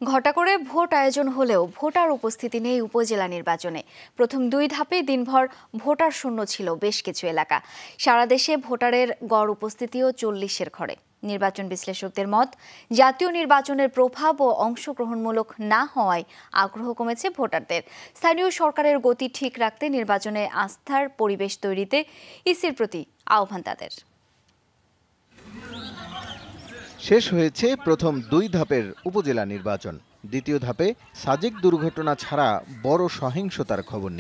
ঘটা করে ভোট আয়োজন হলেও ভোটার উপস্থিতি নেই উপজেলা নির্বাচনে। প্রথম 2 ধাপে দিনভর ভোটার শূন্য ছিল বেশ কিছু এলাকা। সারা দেশে ভোটারের গড় উপস্থিতিও 40-এর ঘরে। নির্বাচন বিশ্লেষকদের মত, জাতীয় নির্বাচনের প্রভাব ও অংশগ্রহণমূলক না হওয়ায় আগ্রহ কমেছে ভোটারদের। স্থানীয় সরকারের গতি ঠিক রাখতে নির্বাচনে আস্থার পরিবেশ তৈরিতে ইসির প্রতি আহ্বান তাদের। শেষ হয়েছে প্রথম 2 ধাপের উপজেলা নির্বাচন। দ্বিতীয় ধাপে সাজেক দুর্ঘটনা ছাড়া বড় সহিংসতার খবর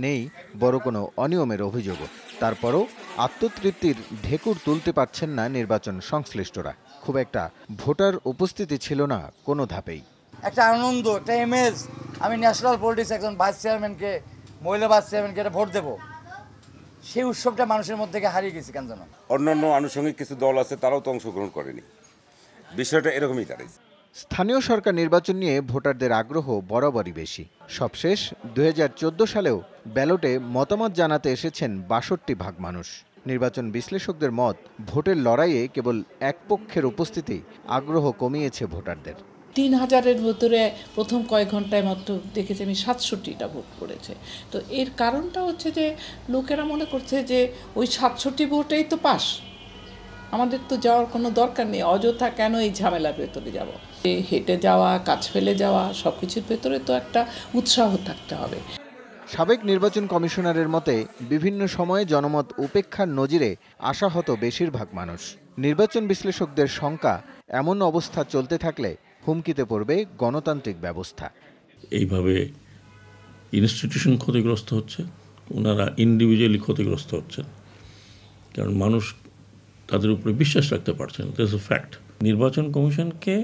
নেই বড় কোনো অনিয়মের অভিযোগও। তারপরও আত্মতৃপ্তির ঢেকুর তুলতে পারছেন না নির্বাচন সংশ্লিষ্টরা। খুব একটা ভোটার উপস্থিতি ছিল না কোনো ধাপেই। একটা আনন্দ, একটা ইমেজ, আমি ন্যাশনাল পলিটিক্স একজন ভাইস চেয়ারম্যানকে, মহিলা ভাইস চেয়ারম্যানকে ভোট দেবো, সেই উৎসবটা মানুষের মধ্যে থেকে হারিয়ে গেছে কেন জানো। অন্যান্য আনুষঙ্গিক কিছু দল আছে, তারাও তো অংশগ্রহণ করেনি। বিষয়টা এরকমই দাঁড়িয়েছে। স্থানীয় সরকার নির্বাচন নিয়ে ভোটারদের আগ্রহ বরাবরই বেশি। সবশেষ 2014 সালেও ব্যালটে মতামত জানাতে এসেছেন 62% মানুষ। নির্বাচন বিশ্লেষকদের মত, ভোটের লড়াইয়ে কেবল এক পক্ষের উপস্থিতি আগ্রহ কমিয়েছে ভোটারদের। 3000-এর ভিতরে প্রথম কয়েক ঘন্টায় মাত্র দেখেছি আমি 67টা ভোট পড়েছে। তো এর কারণটা হচ্ছে যে লোকেরা মনে করছে যে ওই 67 ভোটেই তো পাস, আমাদের তো যাওয়ার কোনো দরকার নেই, অযথা কেন এই ঝামেলার ভেতরে যাব। হেঁটে যাওয়া, কাজ ফেলে যাওয়া, সব কিছুর ভেতরে তো একটা উৎসাহ থাকতে হবে। সাবেক নির্বাচন কমিশনারের মতে, বিভিন্ন সময়ে জনমত উপেক্ষার নজিরে আশাহত বেশিরভাগ মানুষ। নির্বাচন বিশ্লেষকদের শঙ্কা, এমন অবস্থা চলতে থাকলে হুমকিতে পড়বে গণতান্ত্রিক ব্যবস্থা। এইভাবে ইনস্টিটিউশন ক্ষতিগ্রস্ত হচ্ছে, ওনারা ইন্ডিভিজুয়ালি ক্ষতিগ্রস্ত হচ্ছেন, কারণ মানুষ তাদের উপরে বিশ্বাস রাখতে পারছেন। That's a fact. নির্বাচন কমিশনকে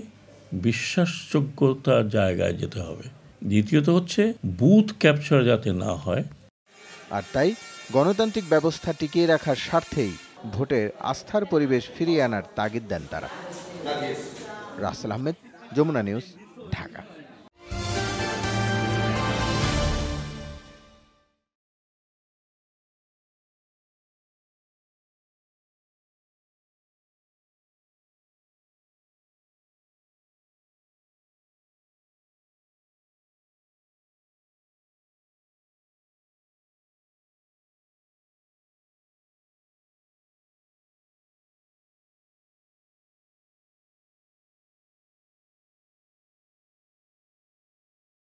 বিশ্বাসযোগ্যতার জায়গায় যেতে হবে। দ্বিতীয়ত হচ্ছে বুথ ক্যাপচার যাতে না হয়। আর তাই গণতান্ত্রিক ব্যবস্থা টিকিয়ে রাখার স্বার্থেই ভোটের আস্থার পরিবেশ ফিরিয়ে আনার তাগিদ দেন তারা। রাসেল আহমেদ, যমুনা নিউজ।